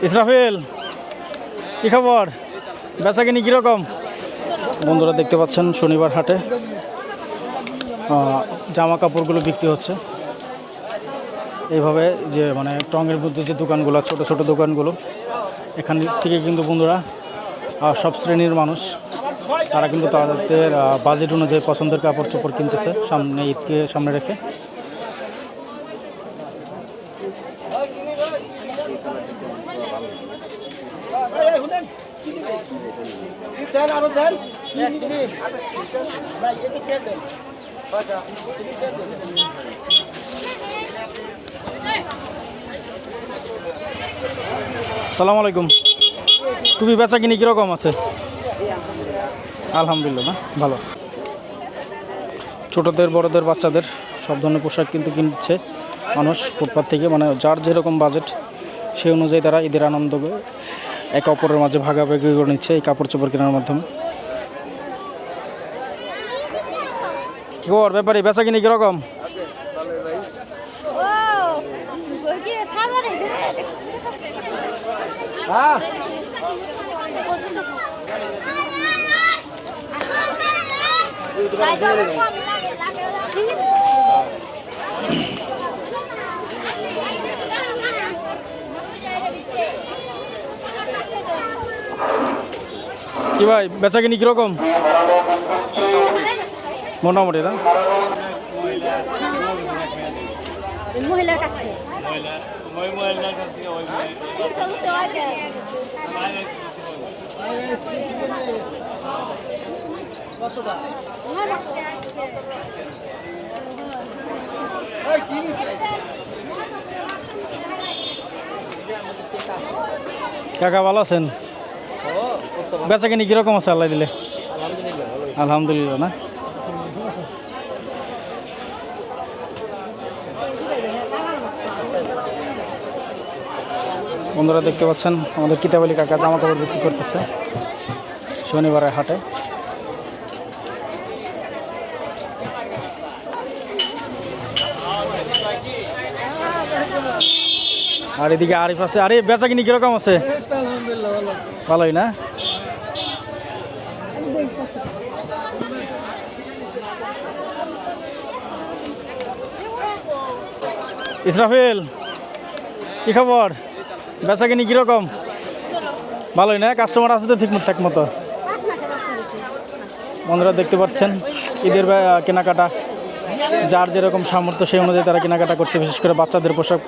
ইসরাফিল, কি খবর? বেচাকিনি কীরকম? বন্ধুরা দেখতে পাচ্ছেন শনিবার হাটে জামা কাপড়গুলো বিক্রি হচ্ছে এইভাবে, যে মানে টঙের মধ্যে যে দোকানগুলো, ছোট ছোট দোকানগুলো, এখান থেকে কিন্তু বন্ধুরা সব শ্রেণীর মানুষ তারা কিন্তু তাদের বাজেট অনুযায়ী পছন্দের কাপড় চোপড় কিনতেছে সামনে, ঈদকে সামনে রেখে। আসসালামু আলাইকুম। টুপি বেচা কিনি কীরকম আছে? আলহামদুলিল্লাহ, না ভালো। ছোটদের বড়দের বাচ্চাদের সব ধরনের পোশাক কিন্তু কিনছে মানুষ ফুটপাত থেকে, মানে যার যেরকম বাজেট সেই অনুযায়ী তারা ঈদের আনন্দ একে অপরের মাঝে ভাগাভাগি করে নিচ্ছে এই কাপড় চোপড় কেনার মাধ্যমে। কি খবর ব্যাপারী, বেচা কিনি কীরকম? কি ভাই, বেচা কিনি কীরকম? মোটামুটি না? মহিলার কাছ থেকে কাকা ভালো আছেন? বেচা কিনি কীরকম আছে আল্লাহ দিলে? আলহামদুলিল্লাহ, না? বন্ধুরা দেখতে পাচ্ছেন আমাদের কিতাব আলী কাকা জামা কাপড় বিক্রি করতেছে শনিবারের হাটে। আর এদিকে আরিফ আছে। আরে বেচা কিনি কিরকম আছে? ভালোই, না? ইসরাফিল, কি খবর? বেচা কিনি কিরকম? ভালোই, না? কাস্টমার আছে তো ঠিক মতো? বন্ধুরা দেখতে পাচ্ছেন ঈদের কেনাকাটা যার যেরকম সামর্থ্য সেই অনুযায়ী তারা কেনাকাটা করছে, বিশেষ করে বাচ্চাদের পোশাক।